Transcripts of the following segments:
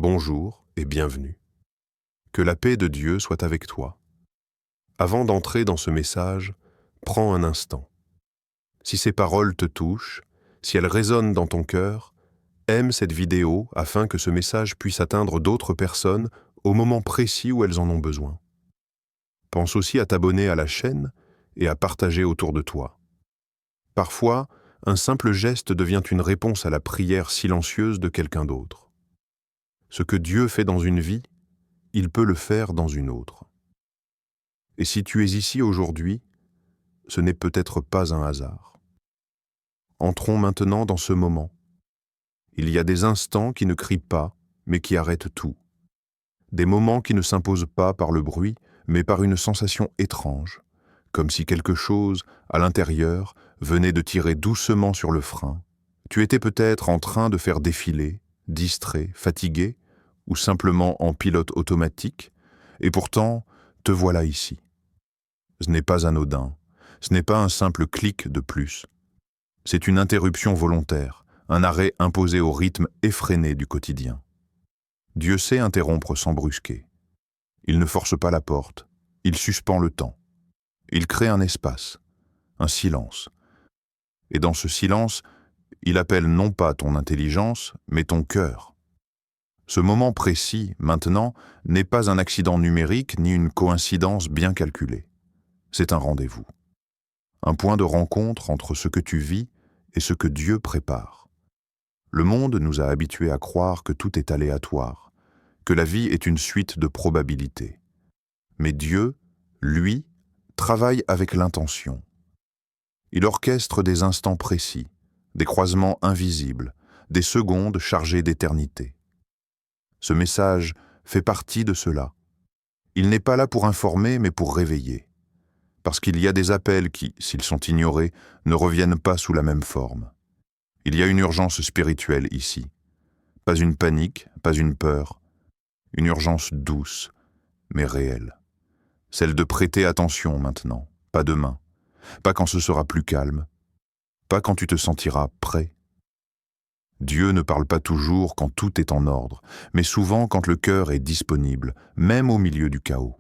Bonjour et bienvenue. Que la paix de Dieu soit avec toi. Avant d'entrer dans ce message, prends un instant. Si ces paroles te touchent, si elles résonnent dans ton cœur, aime cette vidéo afin que ce message puisse atteindre d'autres personnes au moment précis où elles en ont besoin. Pense aussi à t'abonner à la chaîne et à partager autour de toi. Parfois, un simple geste devient une réponse à la prière silencieuse de quelqu'un d'autre. Ce que Dieu fait dans une vie, il peut le faire dans une autre. Et si tu es ici aujourd'hui, ce n'est peut-être pas un hasard. Entrons maintenant dans ce moment. Il y a des instants qui ne crient pas, mais qui arrêtent tout. Des moments qui ne s'imposent pas par le bruit, mais par une sensation étrange, comme si quelque chose, à l'intérieur, venait de tirer doucement sur le frein. Tu étais peut-être en train de faire défiler, distrait, fatigué, ou simplement en pilote automatique, et pourtant, te voilà ici. Ce n'est pas anodin, ce n'est pas un simple clic de plus. C'est une interruption volontaire, un arrêt imposé au rythme effréné du quotidien. Dieu sait interrompre sans brusquer. Il ne force pas la porte, il suspend le temps. Il crée un espace, un silence. Et dans ce silence, il appelle non pas ton intelligence, mais ton cœur. Ce moment précis, maintenant, n'est pas un accident numérique ni une coïncidence bien calculée. C'est un rendez-vous. Un point de rencontre entre ce que tu vis et ce que Dieu prépare. Le monde nous a habitués à croire que tout est aléatoire, que la vie est une suite de probabilités. Mais Dieu, lui, travaille avec l'intention. Il orchestre des instants précis, des croisements invisibles, des secondes chargées d'éternité. Ce message fait partie de cela. Il n'est pas là pour informer, mais pour réveiller. Parce qu'il y a des appels qui, s'ils sont ignorés, ne reviennent pas sous la même forme. Il y a une urgence spirituelle ici. Pas une panique, pas une peur. Une urgence douce, mais réelle. Celle de prêter attention maintenant, pas demain. Pas quand ce sera plus calme. Pas quand tu te sentiras prêt. Dieu ne parle pas toujours quand tout est en ordre, mais souvent quand le cœur est disponible, même au milieu du chaos.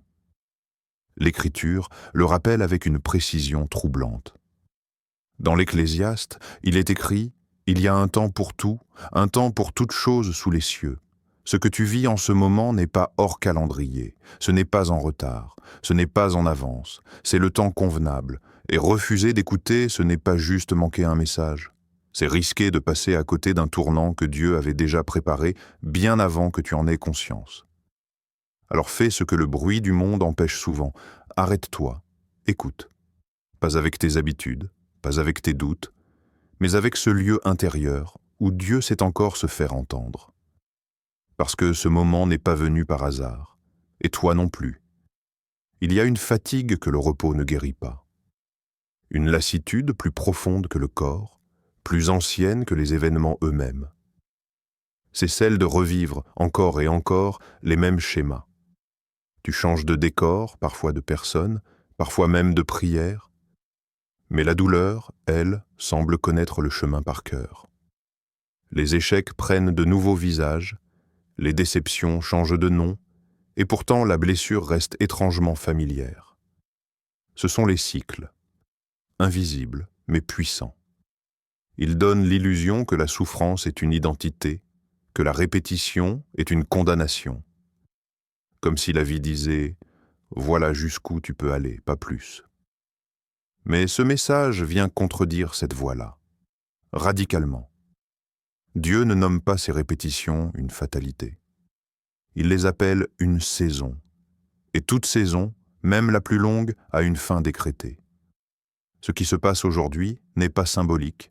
L'Écriture le rappelle avec une précision troublante. Dans l'Ecclésiaste, il est écrit « Il y a un temps pour tout, un temps pour toute chose sous les cieux. Ce que tu vis en ce moment n'est pas hors calendrier, ce n'est pas en retard, ce n'est pas en avance, c'est le temps convenable, et refuser d'écouter, ce n'est pas juste manquer un message. C'est risquer de passer à côté d'un tournant que Dieu avait déjà préparé bien avant que tu en aies conscience. Alors fais ce que le bruit du monde empêche souvent. Arrête-toi, écoute. Pas avec tes habitudes, pas avec tes doutes, mais avec ce lieu intérieur où Dieu sait encore se faire entendre. Parce que ce moment n'est pas venu par hasard, et toi non plus. Il y a une fatigue que le repos ne guérit pas. Une lassitude plus profonde que le corps, plus ancienne que les événements eux-mêmes. C'est celle de revivre encore et encore les mêmes schémas. Tu changes de décor, parfois de personne, parfois même de prière, mais la douleur, elle, semble connaître le chemin par cœur. Les échecs prennent de nouveaux visages, les déceptions changent de nom, et pourtant la blessure reste étrangement familière. Ce sont les cycles, invisibles mais puissants. Ils donnent l'illusion que la souffrance est une identité, que la répétition est une condamnation. Comme si la vie disait « Voilà jusqu'où tu peux aller, pas plus ». Mais ce message vient contredire cette voie-là, radicalement. Dieu ne nomme pas ces répétitions une fatalité. Il les appelle une saison. Et toute saison, même la plus longue, a une fin décrétée. Ce qui se passe aujourd'hui n'est pas symbolique.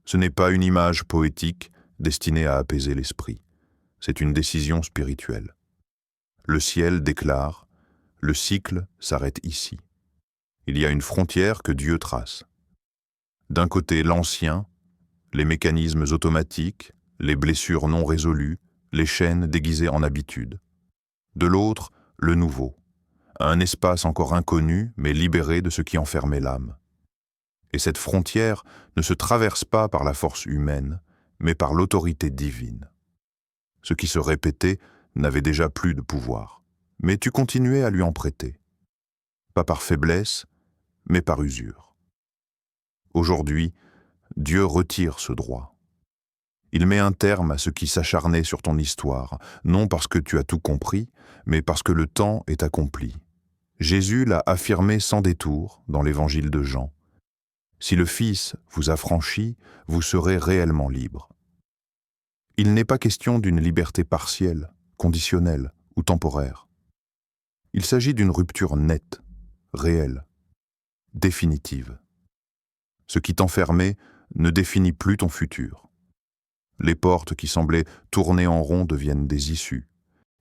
Ce n'est pas une image poétique destinée à apaiser l'esprit. C'est une décision spirituelle. Le ciel déclare, le cycle s'arrête ici. Il y a une frontière que Dieu trace. D'un côté, l'ancien, les mécanismes automatiques, les blessures non résolues, les chaînes déguisées en habitude. De l'autre, le nouveau, un espace encore inconnu, mais libéré de ce qui enfermait l'âme. Et cette frontière ne se traverse pas par la force humaine, mais par l'autorité divine. Ce qui se répétait n'avait déjà plus de pouvoir, mais tu continuais à lui en prêter. Pas par faiblesse, mais par usure. Aujourd'hui, Dieu retire ce droit. Il met un terme à ce qui s'acharnait sur ton histoire, non parce que tu as tout compris, mais parce que le temps est accompli. Jésus l'a affirmé sans détour dans l'évangile de Jean. Si le Fils vous a franchi, vous serez réellement libre. Il n'est pas question d'une liberté partielle, conditionnelle ou temporaire. Il s'agit d'une rupture nette, réelle, définitive. Ce qui t'enfermait ne définit plus ton futur. Les portes qui semblaient tourner en rond deviennent des issues,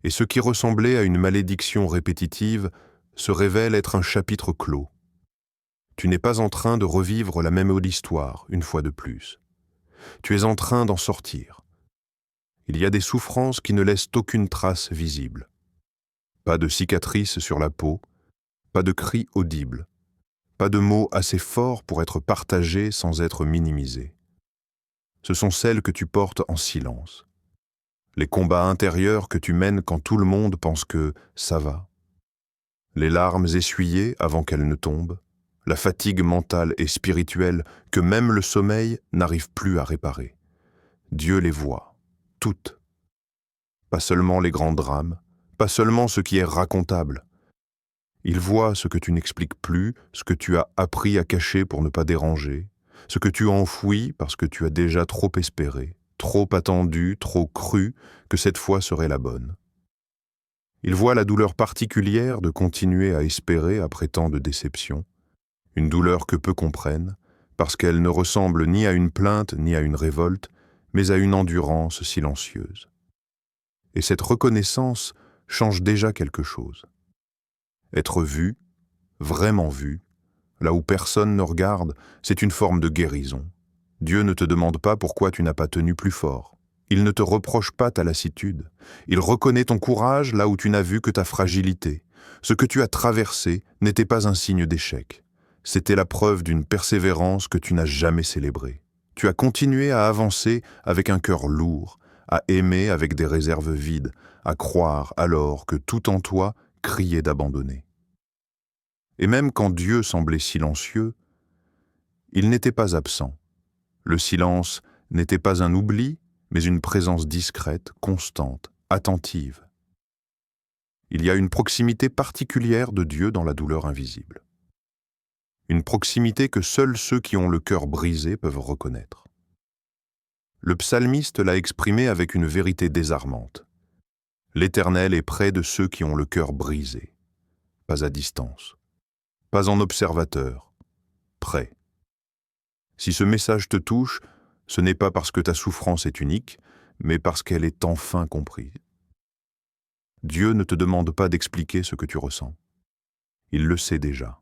et ce qui ressemblait à une malédiction répétitive se révèle être un chapitre clos. Tu n'es pas en train de revivre la même histoire une fois de plus. Tu es en train d'en sortir. Il y a des souffrances qui ne laissent aucune trace visible. Pas de cicatrices sur la peau, pas de cris audibles, pas de mots assez forts pour être partagés sans être minimisés. Ce sont celles que tu portes en silence. Les combats intérieurs que tu mènes quand tout le monde pense que ça va. Les larmes essuyées avant qu'elles ne tombent. La fatigue mentale et spirituelle que même le sommeil n'arrive plus à réparer. Dieu les voit, toutes. Pas seulement les grands drames, pas seulement ce qui est racontable. Il voit ce que tu n'expliques plus, ce que tu as appris à cacher pour ne pas déranger, ce que tu enfouis parce que tu as déjà trop espéré, trop attendu, trop cru que cette fois serait la bonne. Il voit la douleur particulière de continuer à espérer après tant de déceptions, une douleur que peu comprennent, parce qu'elle ne ressemble ni à une plainte ni à une révolte, mais à une endurance silencieuse. Et cette reconnaissance change déjà quelque chose. Être vu, vraiment vu, là où personne ne regarde, c'est une forme de guérison. Dieu ne te demande pas pourquoi tu n'as pas tenu plus fort. Il ne te reproche pas ta lassitude. Il reconnaît ton courage là où tu n'as vu que ta fragilité. Ce que tu as traversé n'était pas un signe d'échec. C'était la preuve d'une persévérance que tu n'as jamais célébrée. Tu as continué à avancer avec un cœur lourd, à aimer avec des réserves vides, à croire alors que tout en toi criait d'abandonner. Et même quand Dieu semblait silencieux, il n'était pas absent. Le silence n'était pas un oubli, mais une présence discrète, constante, attentive. Il y a une proximité particulière de Dieu dans la douleur invisible. Une proximité que seuls ceux qui ont le cœur brisé peuvent reconnaître. Le psalmiste l'a exprimé avec une vérité désarmante. L'Éternel est près de ceux qui ont le cœur brisé, pas à distance, pas en observateur, près. Si ce message te touche, ce n'est pas parce que ta souffrance est unique, mais parce qu'elle est enfin comprise. Dieu ne te demande pas d'expliquer ce que tu ressens. Il le sait déjà.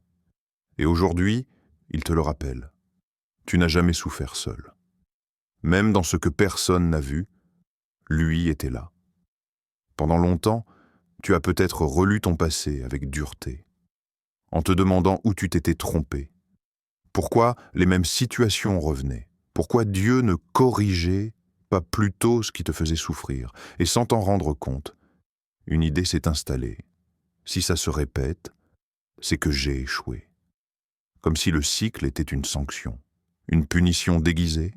Et aujourd'hui, il te le rappelle. Tu n'as jamais souffert seul. Même dans ce que personne n'a vu, lui était là. Pendant longtemps, tu as peut-être relu ton passé avec dureté, en te demandant où tu t'étais trompé. Pourquoi les mêmes situations revenaient? Pourquoi Dieu ne corrigeait pas plus tôt ce qui te faisait souffrir? Et sans t'en rendre compte, une idée s'est installée. Si ça se répète, c'est que j'ai échoué. Comme si le cycle était une sanction, une punition déguisée.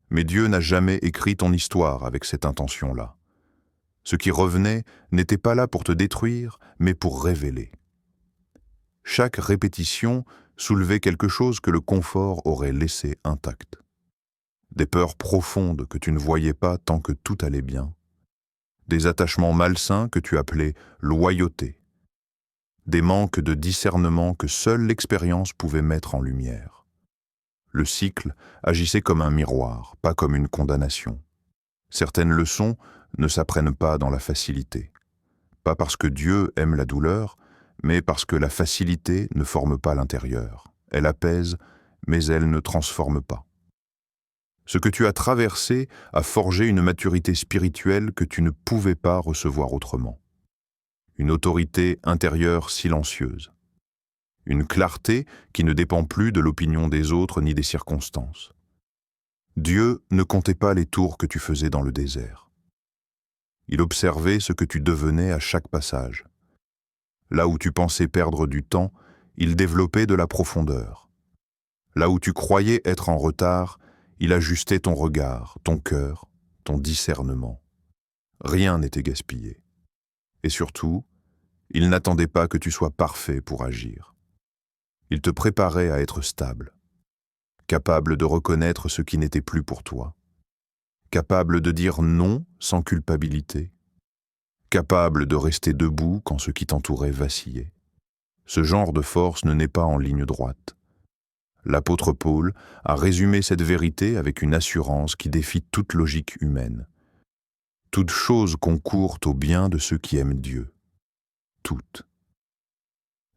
Mais Dieu n'a jamais écrit ton histoire avec cette intention-là. Ce qui revenait n'était pas là pour te détruire, mais pour révéler. Chaque répétition soulevait quelque chose que le confort aurait laissé intact. Des peurs profondes que tu ne voyais pas tant que tout allait bien. Des attachements malsains que tu appelais loyauté. Des manques de discernement que seule l'expérience pouvait mettre en lumière. Le cycle agissait comme un miroir, pas comme une condamnation. Certaines leçons ne s'apprennent pas dans la facilité. Pas parce que Dieu aime la douleur, mais parce que la facilité ne forme pas l'intérieur. Elle apaise, mais elle ne transforme pas. Ce que tu as traversé a forgé une maturité spirituelle que tu ne pouvais pas recevoir autrement. Une autorité intérieure silencieuse. Une clarté qui ne dépend plus de l'opinion des autres ni des circonstances. Dieu ne comptait pas les tours que tu faisais dans le désert. Il observait ce que tu devenais à chaque passage. Là où tu pensais perdre du temps, il développait de la profondeur. Là où tu croyais être en retard, il ajustait ton regard, ton cœur, ton discernement. Rien n'était gaspillé. Et surtout, il n'attendait pas que tu sois parfait pour agir. Il te préparait à être stable, capable de reconnaître ce qui n'était plus pour toi, capable de dire non sans culpabilité, capable de rester debout quand ce qui t'entourait vacillait. Ce genre de force ne naît pas en ligne droite. L'apôtre Paul a résumé cette vérité avec une assurance qui défie toute logique humaine. Toutes choses concourent au bien de ceux qui aiment Dieu. Toutes.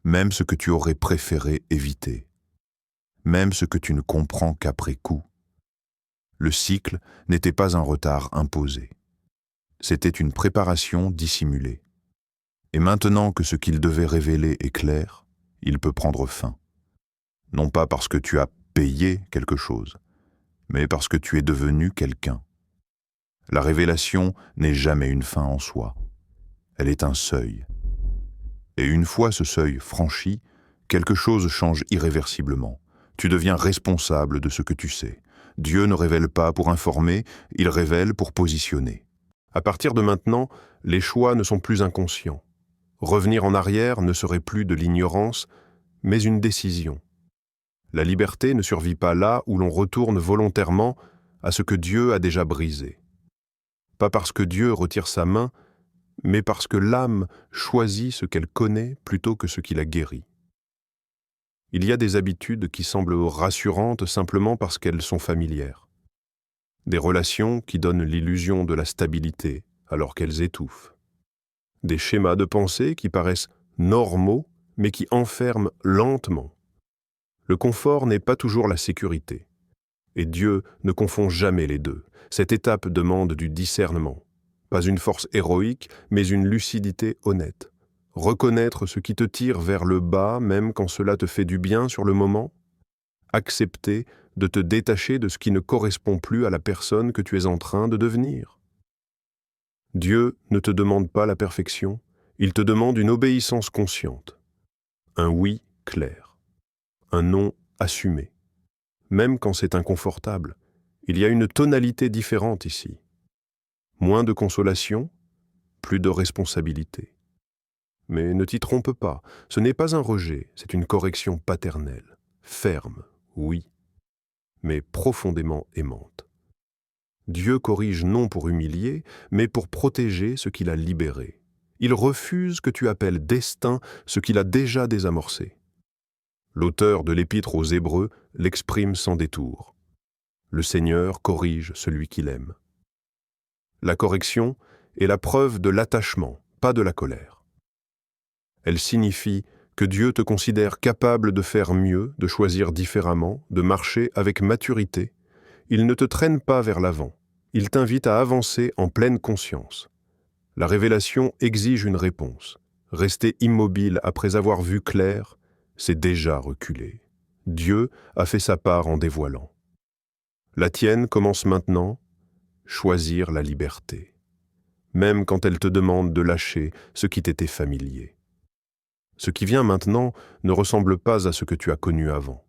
Même ce que tu aurais préféré éviter. Même ce que tu ne comprends qu'après coup. Le cycle n'était pas un retard imposé. C'était une préparation dissimulée. Et maintenant que ce qu'il devait révéler est clair, il peut prendre fin. Non pas parce que tu as payé quelque chose, mais parce que tu es devenu quelqu'un. La révélation n'est jamais une fin en soi. Elle est un seuil. Et une fois ce seuil franchi, quelque chose change irréversiblement. Tu deviens responsable de ce que tu sais. Dieu ne révèle pas pour informer, il révèle pour positionner. À partir de maintenant, les choix ne sont plus inconscients. Revenir en arrière ne serait plus de l'ignorance, mais une décision. La liberté ne survit pas là où l'on retourne volontairement à ce que Dieu a déjà brisé. Pas parce que Dieu retire sa main, mais parce que l'âme choisit ce qu'elle connaît plutôt que ce qui la guérit. Il y a des habitudes qui semblent rassurantes simplement parce qu'elles sont familières. Des relations qui donnent l'illusion de la stabilité alors qu'elles étouffent. Des schémas de pensée qui paraissent normaux mais qui enferment lentement. Le confort n'est pas toujours la sécurité. Et Dieu ne confond jamais les deux. Cette étape demande du discernement. Pas une force héroïque, mais une lucidité honnête. Reconnaître ce qui te tire vers le bas, même quand cela te fait du bien sur le moment. Accepter de te détacher de ce qui ne correspond plus à la personne que tu es en train de devenir. Dieu ne te demande pas la perfection, il te demande une obéissance consciente. Un oui clair. Un non assumé. Même quand c'est inconfortable, il y a une tonalité différente ici. Moins de consolation, plus de responsabilité. Mais ne t'y trompe pas, ce n'est pas un rejet, c'est une correction paternelle, ferme, oui, mais profondément aimante. Dieu corrige non pour humilier, mais pour protéger ce qu'il a libéré. Il refuse que tu appelles destin ce qu'il a déjà désamorcé. L'auteur de l'Épître aux Hébreux l'exprime sans détour. Le Seigneur corrige celui qu'il aime. La correction est la preuve de l'attachement, pas de la colère. Elle signifie que Dieu te considère capable de faire mieux, de choisir différemment, de marcher avec maturité. Il ne te traîne pas vers l'avant. Il t'invite à avancer en pleine conscience. La révélation exige une réponse. Rester immobile après avoir vu clair, c'est déjà reculer. Dieu a fait sa part en dévoilant. La tienne commence maintenant, choisir la liberté, même quand elle te demande de lâcher ce qui t'était familier. Ce qui vient maintenant ne ressemble pas à ce que tu as connu avant.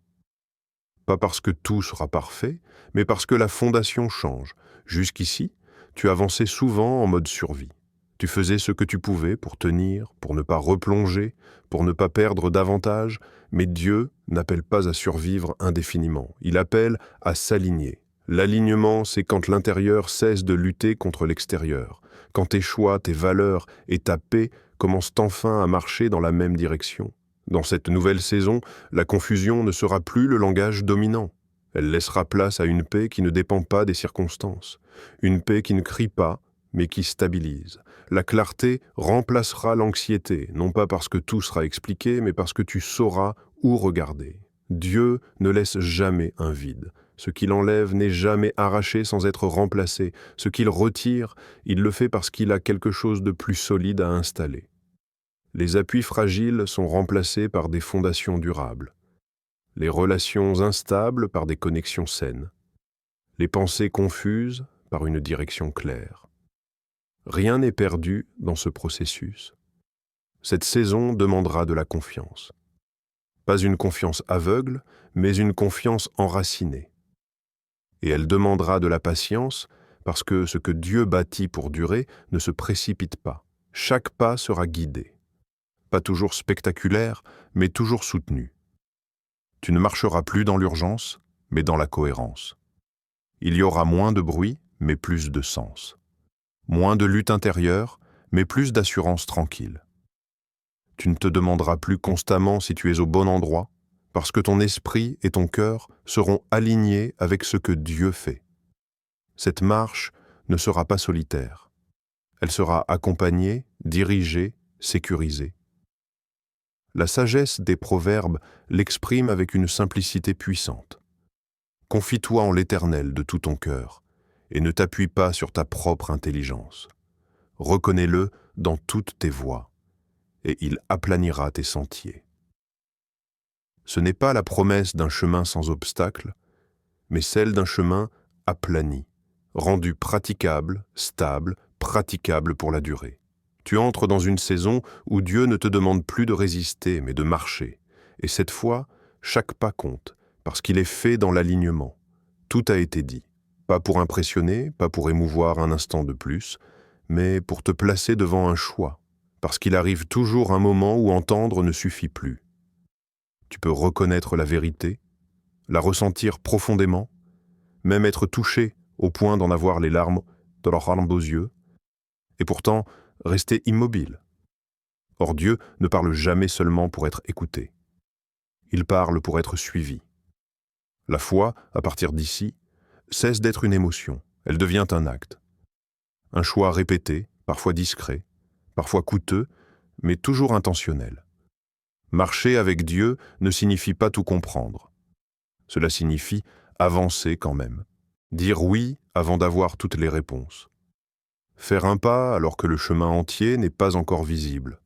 Pas parce que tout sera parfait, mais parce que la fondation change. Jusqu'ici, tu avançais souvent en mode survie. Tu faisais ce que tu pouvais pour tenir, pour ne pas replonger, pour ne pas perdre davantage, mais Dieu n'appelle pas à survivre indéfiniment. Il appelle à s'aligner. L'alignement, c'est quand l'intérieur cesse de lutter contre l'extérieur, quand tes choix, tes valeurs et ta paix commencent enfin à marcher dans la même direction. Dans cette nouvelle saison, la confusion ne sera plus le langage dominant. Elle laissera place à une paix qui ne dépend pas des circonstances, une paix qui ne crie pas, mais qui stabilise. La clarté remplacera l'anxiété, non pas parce que tout sera expliqué, mais parce que tu sauras où regarder. Dieu ne laisse jamais un vide. Ce qu'il enlève n'est jamais arraché sans être remplacé. Ce qu'il retire, il le fait parce qu'il a quelque chose de plus solide à installer. Les appuis fragiles sont remplacés par des fondations durables. Les relations instables par des connexions saines. Les pensées confuses par une direction claire. Rien n'est perdu dans ce processus. Cette saison demandera de la confiance. Pas une confiance aveugle, mais une confiance enracinée. Et elle demandera de la patience parce que ce que Dieu bâtit pour durer ne se précipite pas. Chaque pas sera guidé. Pas toujours spectaculaire, mais toujours soutenu. Tu ne marcheras plus dans l'urgence, mais dans la cohérence. Il y aura moins de bruit, mais plus de sens. Moins de lutte intérieure, mais plus d'assurance tranquille. Tu ne te demanderas plus constamment si tu es au bon endroit, parce que ton esprit et ton cœur seront alignés avec ce que Dieu fait. Cette marche ne sera pas solitaire. Elle sera accompagnée, dirigée, sécurisée. La sagesse des proverbes l'exprime avec une simplicité puissante. Confie-toi en l'Éternel de tout ton cœur, et ne t'appuie pas sur ta propre intelligence. Reconnais-le dans toutes tes voies, et il aplanira tes sentiers. Ce n'est pas la promesse d'un chemin sans obstacle, mais celle d'un chemin aplani, rendu praticable, stable, praticable pour la durée. Tu entres dans une saison où Dieu ne te demande plus de résister, mais de marcher. Et cette fois, chaque pas compte, parce qu'il est fait dans l'alignement. Tout a été dit. Pas pour impressionner, pas pour émouvoir un instant de plus, mais pour te placer devant un choix, parce qu'il arrive toujours un moment où entendre ne suffit plus. Tu peux reconnaître la vérité, la ressentir profondément, même être touché au point d'en avoir les larmes aux yeux, et pourtant rester immobile. Or Dieu ne parle jamais seulement pour être écouté. Il parle pour être suivi. La foi, à partir d'ici, cesse d'être une émotion, elle devient un acte. Un choix répété, parfois discret, parfois coûteux, mais toujours intentionnel. Marcher avec Dieu ne signifie pas tout comprendre. Cela signifie avancer quand même. Dire oui avant d'avoir toutes les réponses. Faire un pas alors que le chemin entier n'est pas encore visible.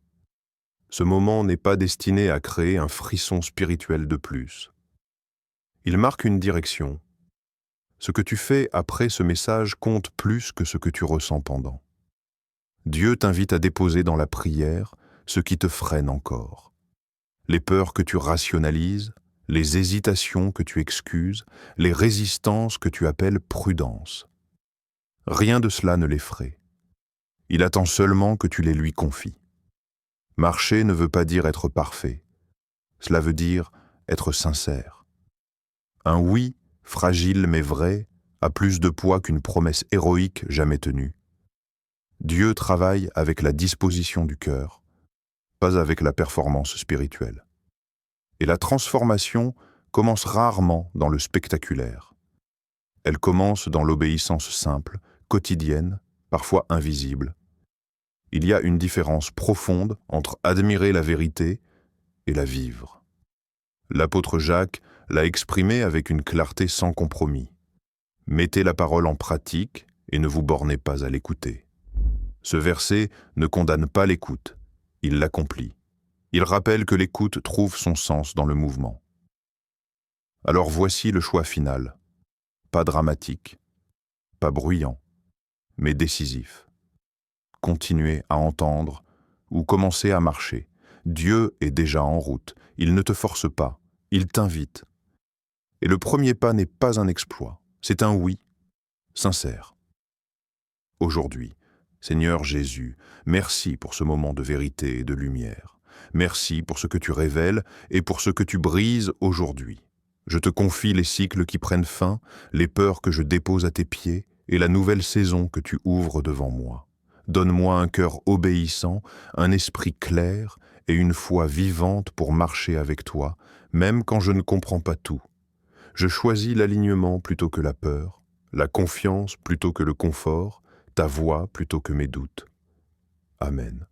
Ce moment n'est pas destiné à créer un frisson spirituel de plus. Il marque une direction. Ce que tu fais après ce message compte plus que ce que tu ressens pendant. Dieu t'invite à déposer dans la prière ce qui te freine encore. Les peurs que tu rationalises, les hésitations que tu excuses, les résistances que tu appelles prudence. Rien de cela ne l'effraie. Il attend seulement que tu les lui confies. Marcher ne veut pas dire être parfait. Cela veut dire être sincère. Un oui, fragile mais vrai, a plus de poids qu'une promesse héroïque jamais tenue. Dieu travaille avec la disposition du cœur, pas avec la performance spirituelle. Et la transformation commence rarement dans le spectaculaire. Elle commence dans l'obéissance simple, quotidienne, parfois invisible. Il y a une différence profonde entre admirer la vérité et la vivre. L'apôtre Jacques l'a exprimé avec une clarté sans compromis. Mettez la parole en pratique et ne vous bornez pas à l'écouter. Ce verset ne condamne pas l'écoute, il l'accomplit. Il rappelle que l'écoute trouve son sens dans le mouvement. Alors voici le choix final. Pas dramatique, pas bruyant, mais décisif. Continuez à entendre ou commencez à marcher. Dieu est déjà en route. Il ne te force pas, il t'invite. Et le premier pas n'est pas un exploit, c'est un oui, sincère. Aujourd'hui, Seigneur Jésus, merci pour ce moment de vérité et de lumière. Merci pour ce que tu révèles et pour ce que tu brises aujourd'hui. Je te confie les cycles qui prennent fin, les peurs que je dépose à tes pieds et la nouvelle saison que tu ouvres devant moi. Donne-moi un cœur obéissant, un esprit clair et une foi vivante pour marcher avec toi, même quand je ne comprends pas tout. Je choisis l'alignement plutôt que la peur, la confiance plutôt que le confort, ta voix plutôt que mes doutes. Amen.